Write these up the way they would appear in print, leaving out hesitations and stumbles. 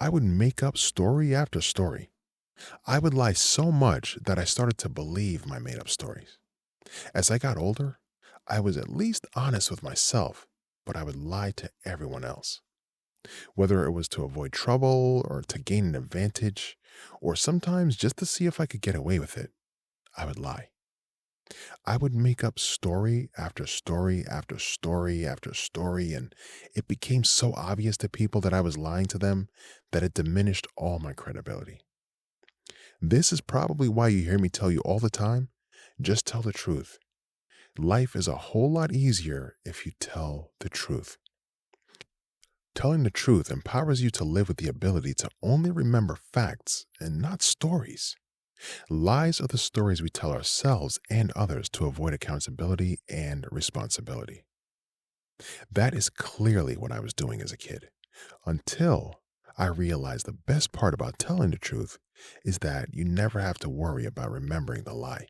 I would make up story after story. I would lie so much that I started to believe my made up stories. As I got older, I was at least honest with myself, but I would lie to everyone else. Whether it was to avoid trouble or to gain an advantage, or sometimes just to see if I could get away with it, I would lie. I would make up story after story after story after story, and it became so obvious to people that I was lying to them that it diminished all my credibility. This is probably why you hear me tell you all the time, just tell the truth. Life is a whole lot easier if you tell the truth. Telling the truth empowers you to live with the ability to only remember facts and not stories. Lies are the stories we tell ourselves and others to avoid accountability and responsibility. That is clearly what I was doing as a kid, until I realized the best part about telling the truth is that you never have to worry about remembering the lie.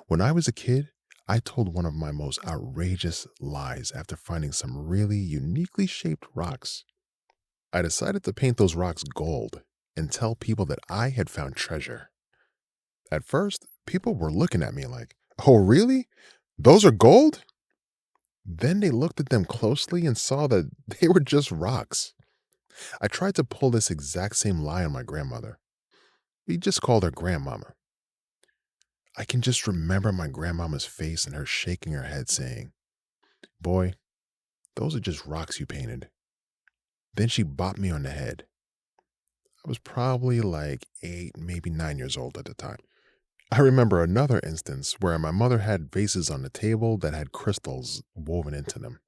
When I was a kid, I told one of my most outrageous lies after finding some really uniquely shaped rocks. I decided to paint those rocks gold and tell people that I had found treasure. At first, people were looking at me like, "Oh, really? Those are gold?" Then they looked at them closely and saw that they were just rocks. I tried to pull this exact same lie on my grandmother. We just called her Grandmama. I can just remember my grandmama's face and her shaking her head saying, "Boy, those are just rocks you painted." Then she bopped me on the head. I was probably like 8, maybe 9 years old at the time. I remember another instance where my mother had vases on the table that had crystals woven into them.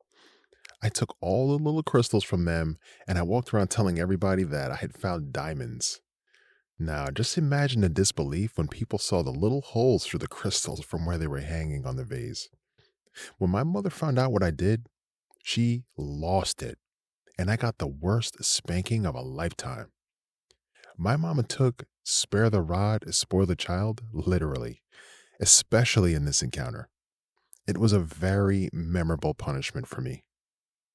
I took all the little crystals from them and I walked around telling everybody that I had found diamonds. Now, just imagine the disbelief when people saw the little holes through the crystals from where they were hanging on the vase. When my mother found out what I did, she lost it, and I got the worst spanking of a lifetime. My mama took spare the rod, spoil the child, literally, especially in this encounter. It was a very memorable punishment for me.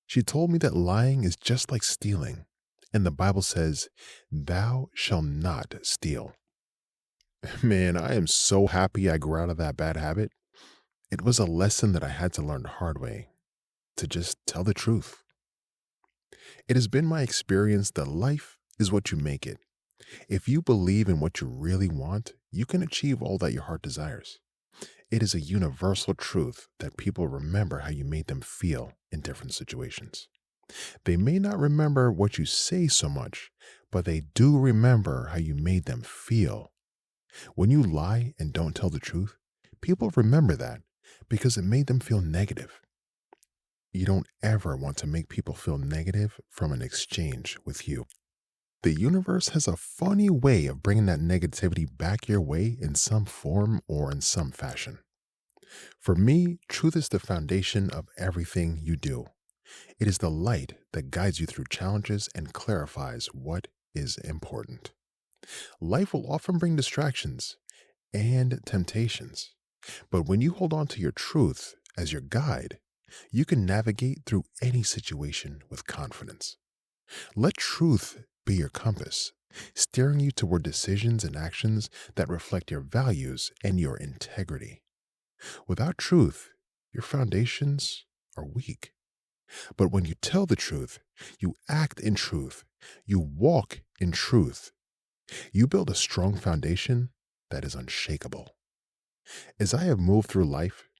She told me that lying is just like stealing, and the Bible says, "Thou shalt not steal." Man, I am so happy I grew out of that bad habit. It was a lesson that I had to learn the hard way, to just tell the truth. It has been my experience that life is what you make it. If you believe in what you really want, you can achieve all that your heart desires. It is a universal truth that people remember how you made them feel in different situations. They may not remember what you say so much, but they do remember how you made them feel. When you lie and don't tell the truth, people remember that because it made them feel negative. You don't ever want to make people feel negative from an exchange with you. The universe has a funny way of bringing that negativity back your way in some form or in some fashion. For me, truth is the foundation of everything you do. It is the light that guides you through challenges and clarifies what is important. Life will often bring distractions and temptations, but when you hold on to your truth as your guide, you can navigate through any situation with confidence. Let truth be your compass, steering you toward decisions and actions that reflect your values and your integrity. Without truth, your foundations are weak. But when you tell the truth, you act in truth, you walk in truth, you build a strong foundation that is unshakable. As I have moved through life,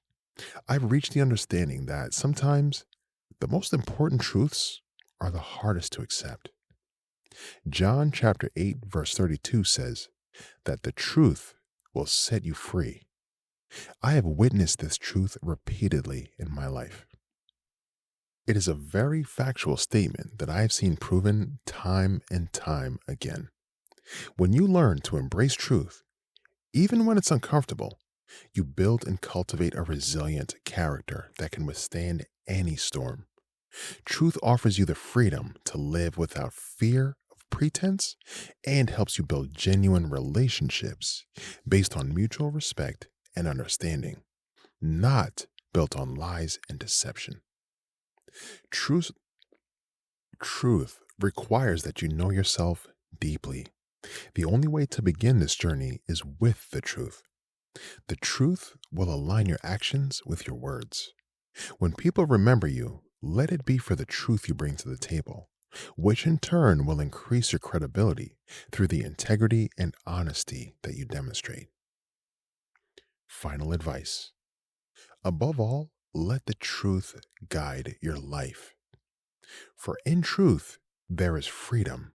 I've reached the understanding that sometimes the most important truths are the hardest to accept. John chapter 8 verse 32 says that the truth will set you free. I have witnessed this truth repeatedly in my life. It is a very factual statement that I have seen proven time and time again. When you learn to embrace truth, even when it's uncomfortable, you build and cultivate a resilient character that can withstand any storm. Truth offers you the freedom to live without fear of pretense and helps you build genuine relationships based on mutual respect and understanding, not built on lies and deception. Truth, truth requires that you know yourself deeply. The only way to begin this journey is with the truth. The truth will align your actions with your words. When people remember you, let it be for the truth you bring to the table, which in turn will increase your credibility through the integrity and honesty that you demonstrate. Final advice. Above all, let the truth guide your life. For in truth, there is freedom,